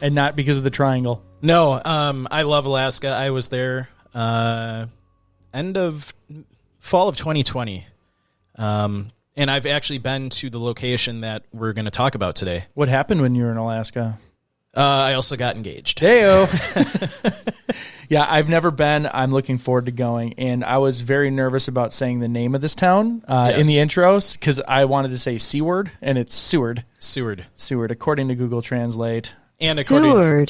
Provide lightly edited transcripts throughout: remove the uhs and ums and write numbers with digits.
And not because of the triangle. No, I love Alaska. I was there end of fall of 2020. And I've actually been to the location that we're going to talk about today. What happened when you were in Alaska? I also got engaged. Heyo. Yeah, I've never been. I'm looking forward to going. And I was very nervous about saying the name of this town in the intros because I wanted to say Seward, and it's Seward. Seward, according to Google Translate. And according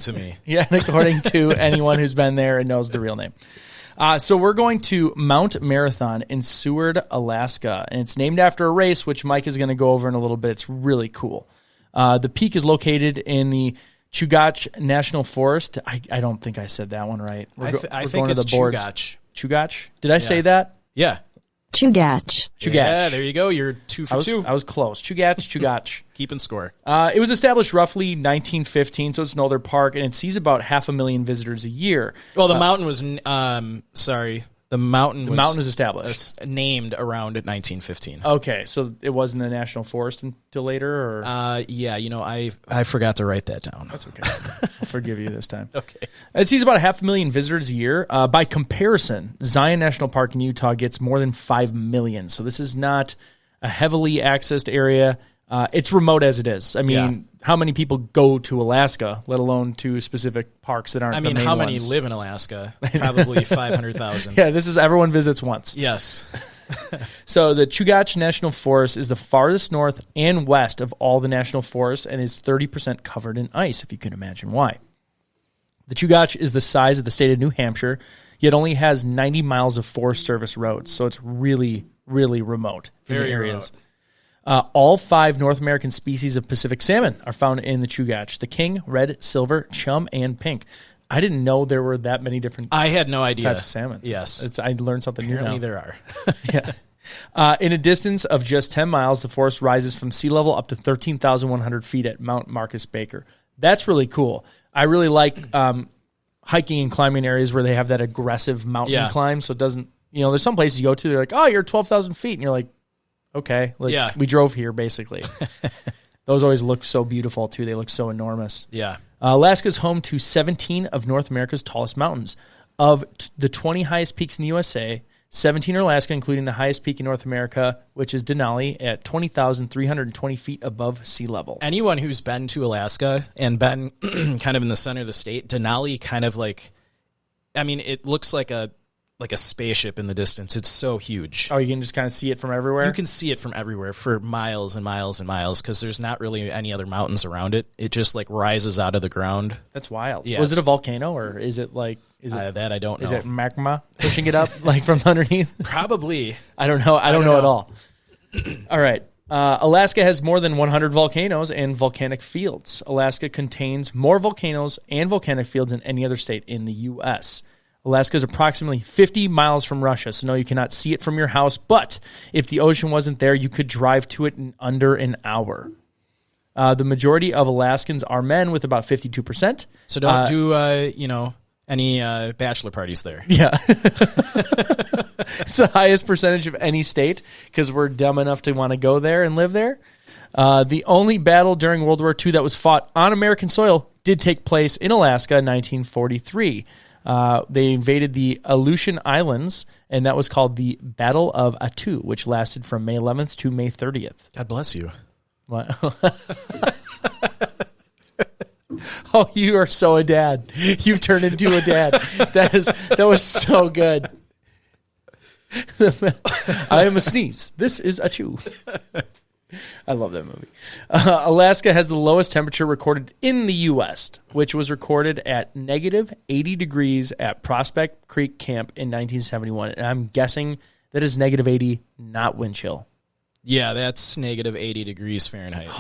to me. Yeah, and according to anyone who's been there and knows the real name. So we're going to Mount Marathon in Seward, Alaska, and it's named after a race, which Mike is going to go over in a little bit. It's really cool. The peak is located in the Chugach National Forest. I don't think I said that one right. I think it's Chugach. Chugach? Did I say that? Yeah. Chugach. Yeah, there you go. You're 2 for 2. I was close. Chugach. Keeping score. It was established roughly 1915, so it's an older park, and it sees about 500,000 visitors a year. Well, the mountain was, the mountain was established. Named around 1915. Okay, so it wasn't a national forest until later? Or? Yeah, I forgot to write that down. That's okay. I'll forgive you this time. Okay. It sees about 500,000 visitors a year. By comparison, Zion National Park in Utah gets more than 5 million, so this is not a heavily accessed area. It's remote as it is. I mean, how many people go to Alaska, let alone to specific parks that aren't the main ones? How many live in Alaska? Probably 500,000. Yeah, this is everyone visits once. Yes. So the Chugach National Forest is the farthest north and west of all the national forests and is 30% covered in ice, if you can imagine why. The Chugach is the size of the state of New Hampshire, yet only has 90 miles of Forest Service roads, so it's really, really remote in the areas. Remote. All 5 North American species of Pacific salmon are found in the Chugach: the king, red, silver, chum, and pink. I didn't know there were that many different I had no idea. types of salmon. Yes. I learned something Apparently new now. there are. Yeah. In a distance of just 10 miles, the forest rises from sea level up to 13,100 feet at Mount Marcus Baker. That's really cool. I really like hiking and climbing areas where they have that aggressive mountain climb, so it doesn't, there's some places you go to, they're like, oh, you're 12,000 feet, and you're like, okay, we drove here, basically. Those always look so beautiful, too. They look so enormous. Yeah. Alaska is home to 17 of North America's tallest mountains. Of the 20 highest peaks in the USA, 17 are Alaska, including the highest peak in North America, which is Denali, at 20,320 feet above sea level. Anyone who's been to Alaska and been kind of in the center of the state, Denali kind of it looks like a spaceship in the distance. It's so huge. Oh, you can just kind of see it from everywhere? You can see it from everywhere for miles and miles and miles because there's not really any other mountains around it. It just rises out of the ground. That's wild. Yes. Was it a volcano or is it that I don't know. Is it magma pushing it up from underneath? Probably. I don't know. I don't know at all. All right. Alaska has more than 100 volcanoes and volcanic fields. Alaska contains more volcanoes and volcanic fields than any other state in the U.S. Alaska is approximately 50 miles from Russia, so no, you cannot see it from your house, but if the ocean wasn't there, you could drive to it in under an hour. The majority of Alaskans are men, with about 52%. So don't do, any bachelor parties there. Yeah. It's the highest percentage of any state because we're dumb enough to want to go there and live there. The only battle during World War II that was fought on American soil did take place in Alaska in 1943. They invaded the Aleutian Islands, and that was called the Battle of Attu, which lasted from May 11th to May 30th. God bless you. What? Oh, you are so a dad. You've turned into a dad. That was so good. I am a sneeze. This is a chew. I love that movie. Alaska has the lowest temperature recorded in the U.S., which was recorded at negative 80 degrees at Prospect Creek Camp in 1971. And I'm guessing that is negative 80, not wind chill. Yeah, that's negative 80 degrees Fahrenheit.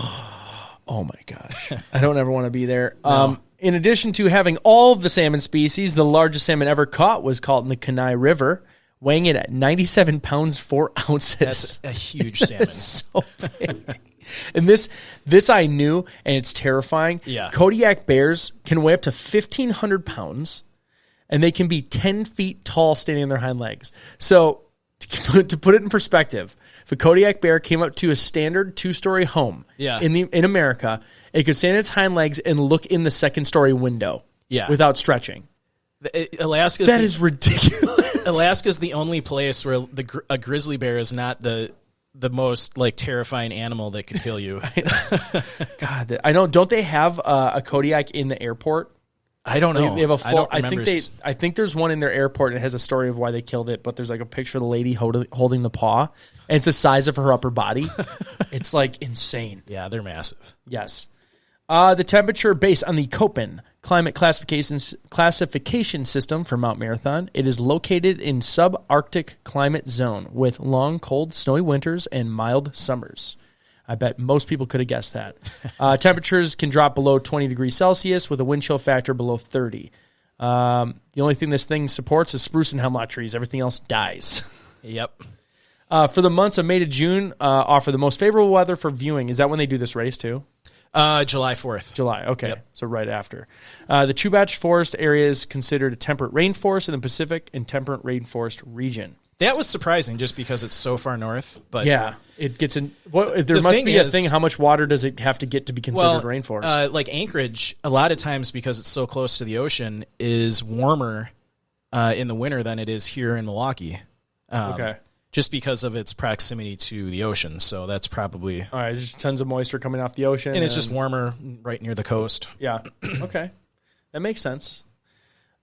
Oh, my gosh. I don't ever want to be there. No. In addition to having all of the salmon species, the largest salmon ever caught was caught in the Kenai River, weighing it at 97 pounds, 4 ounces. That's a huge salmon. It's so big. And this I knew, and it's terrifying. Yeah. Kodiak bears can weigh up to 1,500 pounds, and they can be 10 feet tall standing on their hind legs. So To put it in perspective, if a Kodiak bear came up to a standard 2-story home in America, it could stand on its hind legs and look in the 2nd-story window without stretching. That is ridiculous. Alaska's the only place where a grizzly bear is not the most like terrifying animal that could kill you. God, I know. Don't they have a Kodiak in the airport? I don't know. They have a full. I think there's one in their airport, and it has a story of why they killed it. But there's like a picture of the lady holding the paw, and it's the size of her upper body. It's like insane. Yeah, they're massive. Yes. The temperature based on the Köppen climate classification system for Mount Marathon. It is located in subarctic climate zone with long, cold, snowy winters and mild summers. I bet most people could have guessed that. Temperatures can drop below 20 degrees Celsius with a wind chill factor below 30. The only thing this thing supports is spruce and hemlock trees. Everything else dies. Yep. For the months of May to June, offer the most favorable weather for viewing. Is that when they do this race too? July 4th. July, okay. Yep. So right after. The Chugach Forest area is considered a temperate rainforest in the Pacific and temperate rainforest region. That was surprising just because it's so far north. But yeah, it gets in. There must be a thing. How much water does it have to get to be considered rainforest? Like Anchorage, a lot of times because it's so close to the ocean, is warmer in the winter than it is here in Milwaukee. Okay. Just because of its proximity to the ocean. So that's probably... All right, there's tons of moisture coming off the ocean. And it's just warmer right near the coast. Yeah. Okay. That makes sense.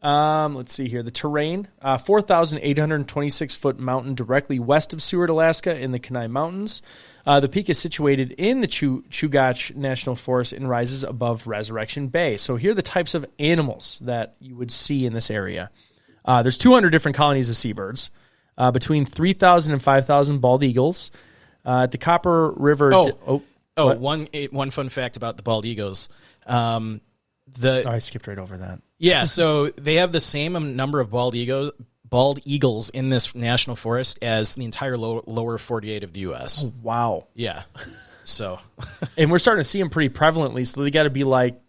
Let's see here. The terrain, 4,826-foot mountain directly west of Seward, Alaska in the Kenai Mountains. The peak is situated in the Chugach National Forest and rises above Resurrection Bay. So here are the types of animals that you would see in this area. There's 200 different colonies of seabirds. Between 3,000 and 5,000 bald eagles. At the Copper River... One fun fact about the bald eagles. I skipped right over that. Yeah, so they have the same number of bald eagles in this national forest as the entire lower 48 of the U.S. Oh, wow. Yeah. So... And we're starting to see them pretty prevalently, so they got to be like...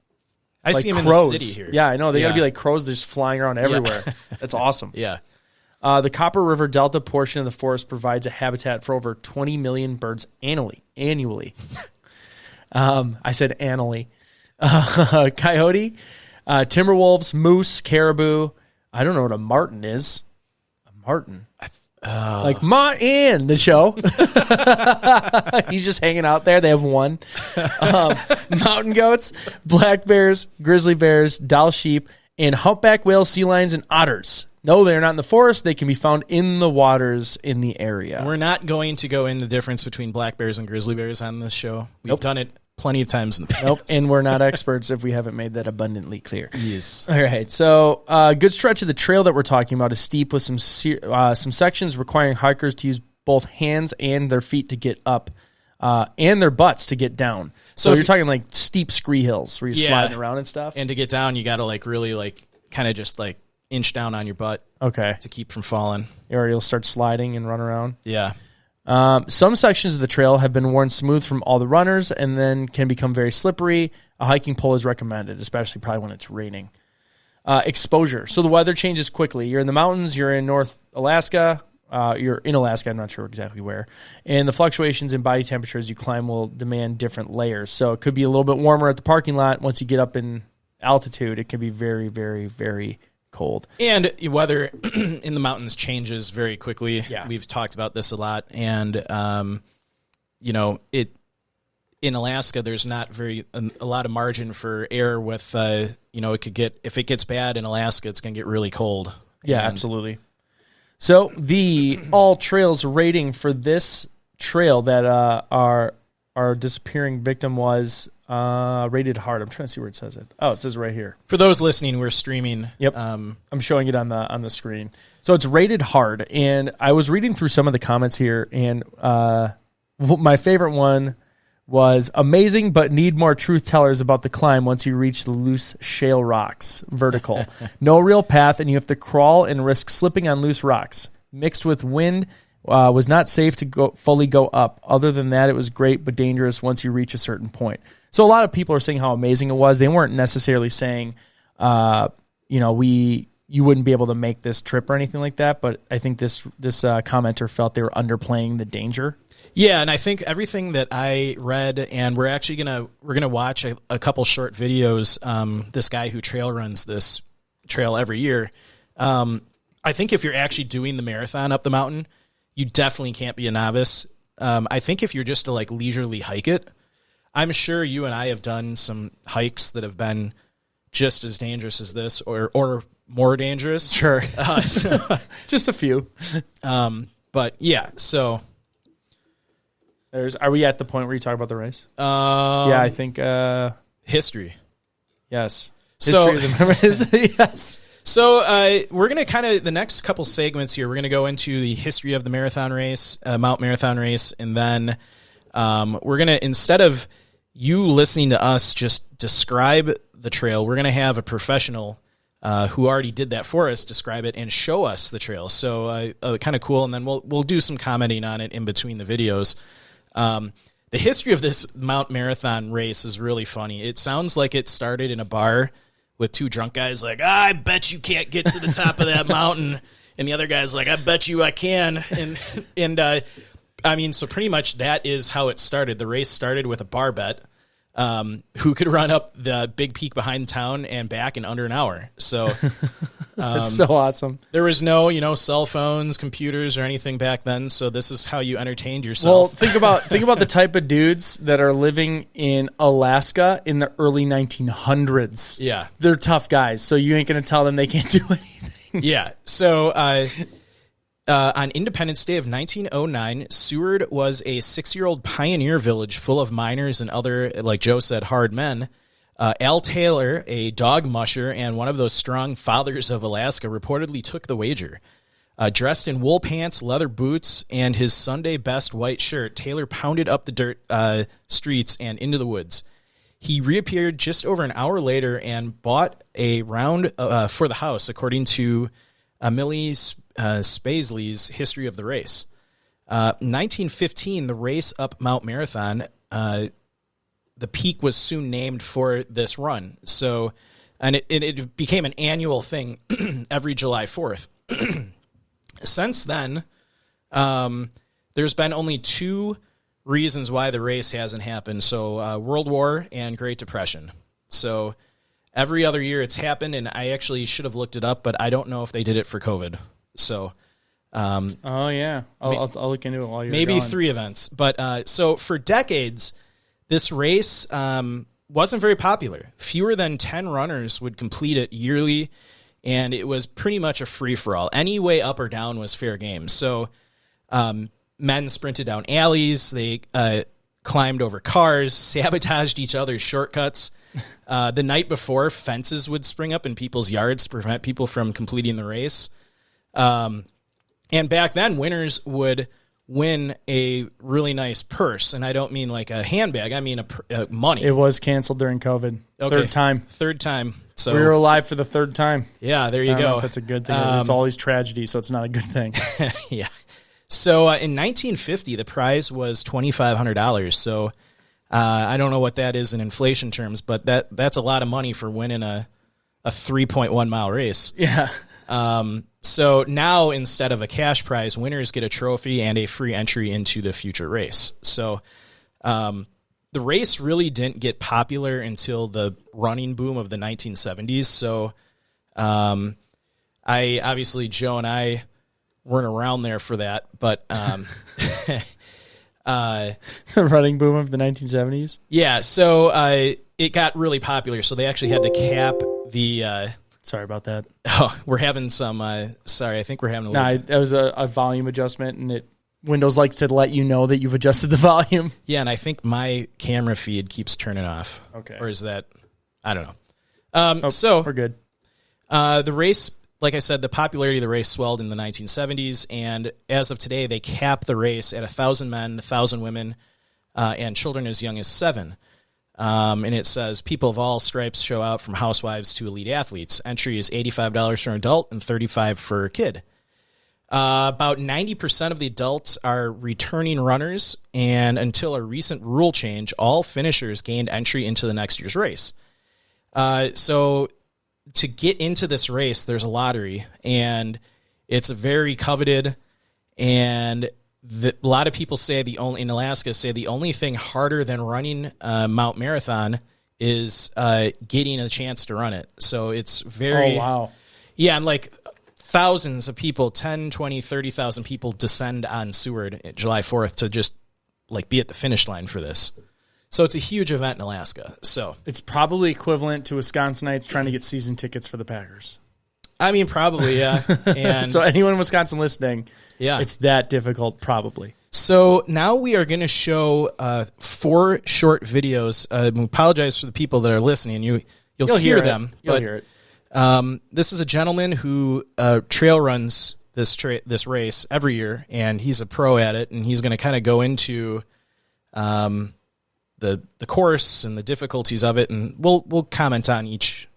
I see them crows. in the city here. Yeah, I know. They got to be like crows just flying around everywhere. Yeah. That's awesome. Yeah. The Copper River Delta portion of the forest provides a habitat for over 20 million birds annually. I said annually. Coyote, timberwolves, moose, caribou. I don't know what a marten is. A marten. Like Martin, the show. He's just hanging out there. They have one. Mountain goats, black bears, grizzly bears, Dall sheep, and humpback whales, sea lions, and otters. No, they're not in the forest. They can be found in the waters in the area. We're not going to go into the difference between black bears and grizzly bears on this show. We've done it plenty of times in the past. Nope, and we're not experts if we haven't made that abundantly clear. Yes. All right, so a good stretch of the trail that we're talking about is steep with some sections requiring hikers to use both hands and their feet to get up and their butts to get down. So you're talking like steep scree hills where you're sliding around and stuff? And to get down, you got to like really like kind of just like inch down on your butt. Okay. To keep from falling. Or you'll start sliding and run around. Yeah. Some sections of the trail have been worn smooth from all the runners and then can become very slippery. A hiking pole is recommended, especially probably when it's raining. Exposure. So the weather changes quickly. You're in the mountains. You're in North Alaska. You're in Alaska. I'm not sure exactly where. And the fluctuations in body temperature as you climb will demand different layers. So it could be a little bit warmer at the parking lot. Once you get up in altitude, it can be very, very, very cold. And weather in the mountains changes very quickly. Yeah. We've talked about this a lot. And, in Alaska, there's not a lot of margin for error with, it could get, if it gets bad in Alaska, it's going to get really cold. Yeah, absolutely. So the all trails rating for this trail that our disappearing victim was rated hard. I'm trying to see where it says it. Oh, it says right here. For those listening, we're streaming. Yep. I'm showing it on the screen. So it's rated hard. And I was reading through some of the comments here, and my favorite one was amazing, but need more truth tellers about the climb once you reach the loose shale rocks. Vertical. No real path, and you have to crawl and risk slipping on loose rocks. Mixed with wind, was not safe to fully go up. Other than that, it was great, but dangerous once you reach a certain point. So a lot of people are saying how amazing it was. They weren't necessarily saying, we you wouldn't be able to make this trip or anything like that. But I think this commenter felt they were underplaying the danger. Yeah, and I think everything that I read, and we're actually gonna watch a couple short videos. This guy who trail runs this trail every year. I think if you're actually doing the marathon up the mountain, you definitely can't be a novice. I think if you're just to like leisurely hike it, I'm sure you and I have done some hikes that have been just as dangerous as this, or more dangerous. Sure, just a few. But yeah, so. Are we at the point where you talk about the race? Yeah, I think history. Yes. History of the yes. So we're going to the next couple segments here, we're going to go into the history of the marathon race, Mount Marathon race, and then we're going to, instead of you listening to us just describe the trail, we're going to have a professional who already did that for us describe it and show us the trail. So kind of cool, and then we'll do some commenting on it in between the videos. The history of this Mount Marathon race is really funny. It sounds like it started in a bar with two drunk guys like, I bet you can't get to the top of that mountain. And the other guy's like, I bet you I can. And I mean, so pretty much that is how it started. The race started with a bar bet. Who could run up the big peak behind town and back in under an hour. So that's so awesome. There was no, cell phones, computers, or anything back then. So this is how you entertained yourself. Well, think about the type of dudes that are living in Alaska in the early 1900s. Yeah. They're tough guys. So you ain't going to tell them they can't do anything. Yeah. So, on Independence Day of 1909, Seward was a 6-year-old pioneer village full of miners and other, like Joe said, hard men. Al Taylor, a dog musher and one of those strong fathers of Alaska, reportedly took the wager. Dressed in wool pants, leather boots, and his Sunday best white shirt, Taylor pounded up the dirt streets and into the woods. He reappeared just over an hour later and bought a round for the house, according to Millie's Spaisley's History of the Race. 1915, the race up Mount Marathon, the peak was soon named for this run. So, and it became an annual thing every July 4th. Since then, there's been only 2 reasons why the race hasn't happened. So, World War and Great Depression. So, every other year it's happened, and I actually should have looked it up, but I don't know if they did it for COVID. So, oh yeah, I'll look into it while you're maybe going. 3 events. But so for decades, this race wasn't very popular. Fewer than 10 runners would complete it yearly, and it was pretty much a free for all. Any way up or down was fair game. So, men sprinted down alleys, they climbed over cars, sabotaged each other's shortcuts. The night before, fences would spring up in people's yards to prevent people from completing the race. And back then, winners would win a really nice purse. And I don't mean like a handbag. I mean money. It was canceled during COVID. Okay. Third time. So we were alive for the 3rd time. Yeah, there you I don't go. know if that's a good thing. It's always tragedy, so it's not a good thing. Yeah. So in 1950, the prize was $2,500. So I don't know what that is in inflation terms, but that's a lot of money for winning a 3.1 mile race. Yeah. So now, instead of a cash prize, winners get a trophy and a free entry into the future race. So the race really didn't get popular until the running boom of the 1970s. So Joe and I weren't around there for that, but the running boom of the 1970s. Yeah, so it got really popular. So they actually had to cap the. Sorry about that. Oh, we're having some. Sorry, I think we're having a little. That was a volume adjustment, and Windows likes to let you know that you've adjusted the volume. Yeah, and I think my camera feed keeps turning off. Okay, or is that? I don't know. So we're good. The race, like I said, the popularity of the race swelled in the 1970s, and as of today, they cap the race at 1,000 men, 1,000 women, and children as young as 7. And it says people of all stripes show out, from housewives to elite athletes. Entry is $85 for an adult and $35 for a kid. About 90% of the adults are returning runners, and until a recent rule change, all finishers gained entry into the next year's race. So to get into this race, there's a lottery, and it's very coveted. And a lot of people say in Alaska say the only thing harder than running Mount Marathon is getting a chance to run it. So it's very, oh, wow. Yeah, and like thousands of people, 10, 20, 30,000 people descend on Seward July 4th to just like be at the finish line for this. So it's a huge event in Alaska. So it's probably equivalent to Wisconsinites trying to get season tickets for the Packers. I mean, probably, yeah. And so anyone in Wisconsin listening, yeah, it's that difficult, probably. So now we are going to show 4 short videos. I apologize for the people that are listening. You'll hear them. You'll hear it. This is a gentleman who trail runs this race every year, and he's a pro at it. And he's going to kind of go into the course and the difficulties of it, and we'll comment on each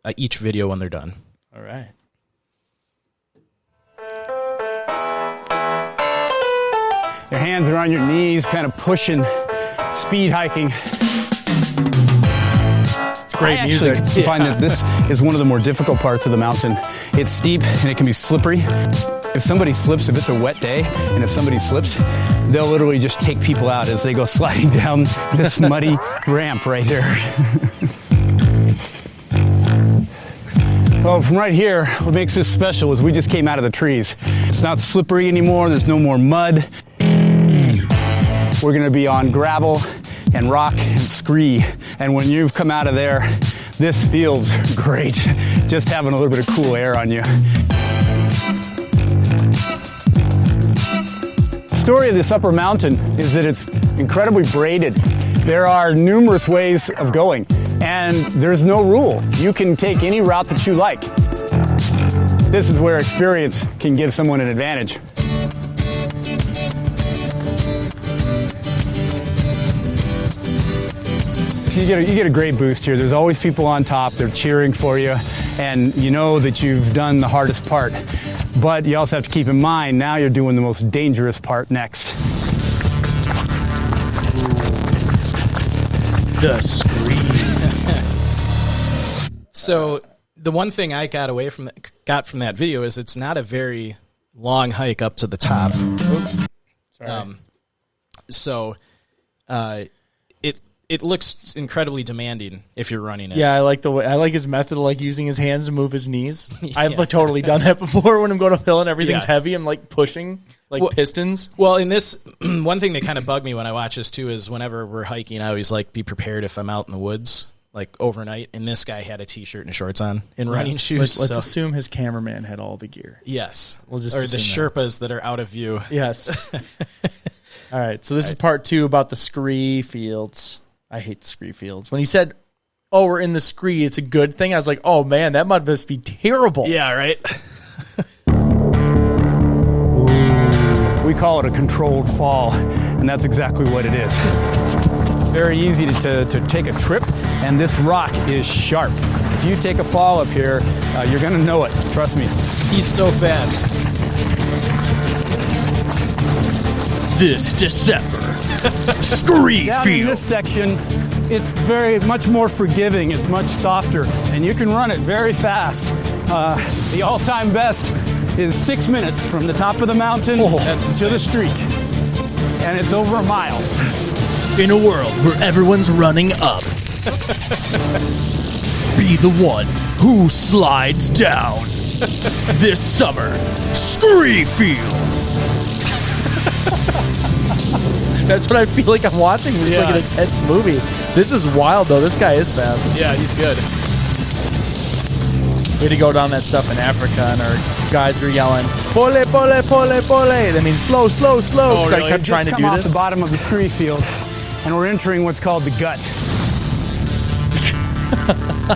video when they're done. All right. Your hands are on your knees, kind of pushing, speed hiking. It's great music. I find that this is one of the more difficult parts of the mountain. It's steep and it can be slippery. If somebody slips, if it's a wet day, and if somebody slips, they'll literally just take people out as they go sliding down this muddy ramp right here. Well, from right here, what makes this special is we just came out of the trees. It's not slippery anymore, there's no more mud. We're gonna be on gravel and rock and scree. And when you've come out of there, this feels great. Just having a little bit of cool air on you. The story of this upper mountain is that it's incredibly braided. There are numerous ways of going, and there's no rule. You can take any route that you like. This is where experience can give someone an advantage. You get a great boost here. There's always people on top. They're cheering for you, and you know that you've done the hardest part. But you also have to keep in mind, now you're doing the most dangerous part next. The scream. So the one thing I got from that video is it's not a very long hike up to the top. Sorry. It looks incredibly demanding if you're running it. Yeah, I like his method of like using his hands to move his knees. I've like, totally done that before when I'm going uphill and everything's heavy. I'm like pushing pistons. Well, in this, one thing that kind of bugged me when I watch this too is whenever we're hiking, I always like be prepared if I'm out in the woods, like overnight. And this guy had a t-shirt and shorts on and running shoes. Let's assume his cameraman had all the gear. Yes. We'll just or the assume Sherpas that are out of view. Yes. All right. So this is part 2 about the scree fields. I hate the scree fields. When he said, "Oh, we're in the scree, it's a good thing," I was like, "Oh man, that must be terrible." Yeah, right. We call it a controlled fall, and that's exactly what it is. Very easy to take a trip, and this rock is sharp. If you take a fall up here, you're going to know it. Trust me. He's so fast. This December, scree Down field. in this section, it's very much more forgiving. It's much softer, and you can run it very fast. The all-time best is 6 minutes from the top of the mountain to the street, and it's over a mile. In a world where everyone's running up, be the one who slides down. This summer, scree field. That's what I feel like I'm watching. It's like an intense movie. This is wild, though. This guy is fast. Yeah, he's good. We had to go down that stuff in Africa, and our guides were yelling, "Pole, pole, pole, pole." I mean, slow, slow, slow. Because I kept trying to do Come off this. the bottom of the scree field, and we're entering what's called the gut.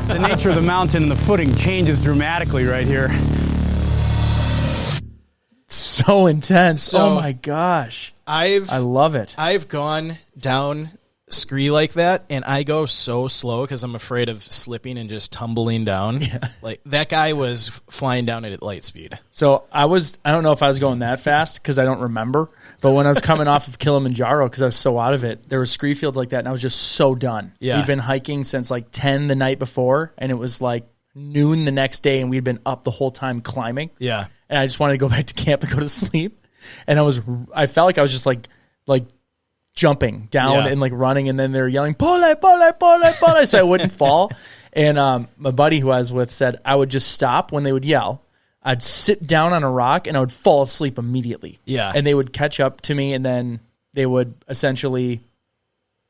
The nature of the mountain and the footing changes dramatically right here. So intense. Oh my gosh. I love it. I've gone down scree like that, and I go so slow because I'm afraid of slipping and just tumbling down. Yeah. Like that guy was flying down at light speed. So I don't know if I was going that fast because I don't remember, but when I was coming off of Kilimanjaro, because I was so out of it, there were scree fields like that, and I was just so done. Yeah. We'd been hiking since like 10 the night before, and it was like noon the next day, and we'd been up the whole time climbing. Yeah. And I just wanted to go back to camp and go to sleep. And I felt like I was just like jumping down and like running, and then they were yelling, pole, pole, pole, pole, so I wouldn't fall. And my buddy who I was with said I would just stop when they would yell. I'd sit down on a rock and I would fall asleep immediately. Yeah. And they would catch up to me, and then they would essentially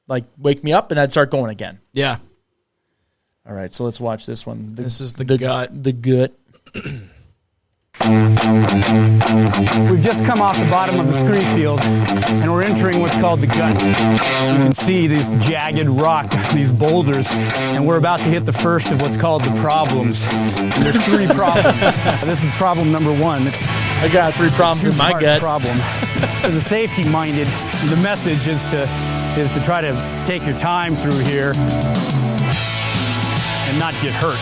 like wake me up, and I'd start going again. Yeah. All right, so let's watch this one. This is the gut. The gut. We've just come off the bottom of the scree field, and we're entering what's called the gut. You can see this jagged rock, these boulders, and we're about to hit the first of what's called the problems. And there's 3 problems. This is problem number 1. I got 3 problems in my gut. Problem. For the safety-minded, the message is to try to take your time through here and not get hurt.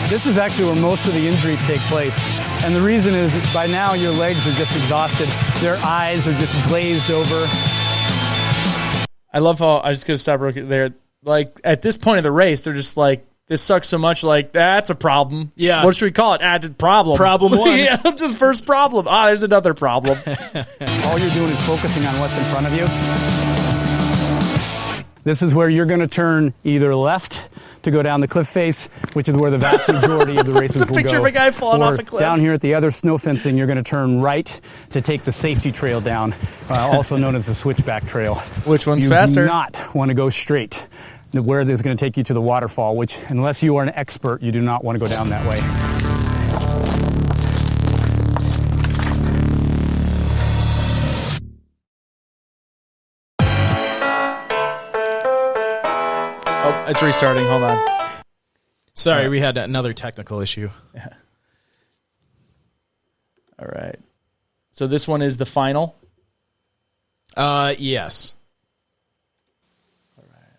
This is actually where most of the injuries take place. And the reason is by now your legs are just exhausted. Their eyes are just glazed over. I love how, I just gotta stop real quick there. Like at this point of the race, they're just like, this sucks so much, like that's a problem. Yeah. What should we call it? Problem. Problem 1. Yeah, the first problem. There's another problem. All you're doing is focusing on what's in front of you. This is where you're gonna turn either left to go down the cliff face, which is where the vast majority of the races will go. It's a picture of a guy falling off a cliff. Down here at the other snow fencing, you're going to turn right to take the safety trail down, also known as the Switchback Trail. Which one's faster? You do not want to go straight, where there's going to take you to the waterfall, which, unless you are an expert, you do not want to go down that way. Oh, it's restarting. Hold on. Sorry, we had another technical issue. Yeah. All right. So this one is the final? Yes.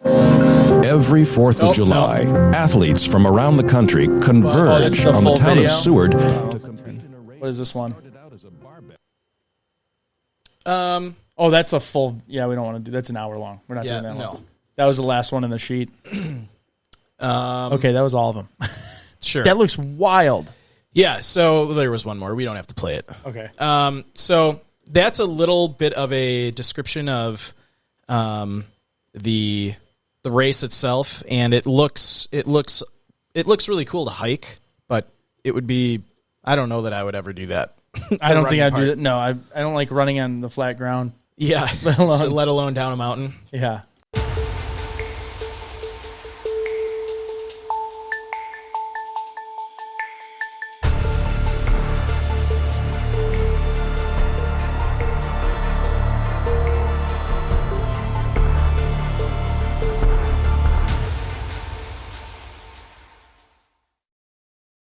Every 4th of July, athletes from around the country converge on the town of Seward. What is this one? Oh, that's a full... Yeah, we don't want to do... That's an hour long. We're not doing that one. No. That was the last one in the sheet. Okay, that was all of them. Sure. That looks wild. Yeah, so there was one more. We don't have to play it. Okay. So that's a little bit of a description of the race itself, and it looks really cool to hike, but it would be, I don't know that I would ever do that. I don't think I'd do it. No, I don't like running on the flat ground. Yeah, let alone down a mountain. Yeah.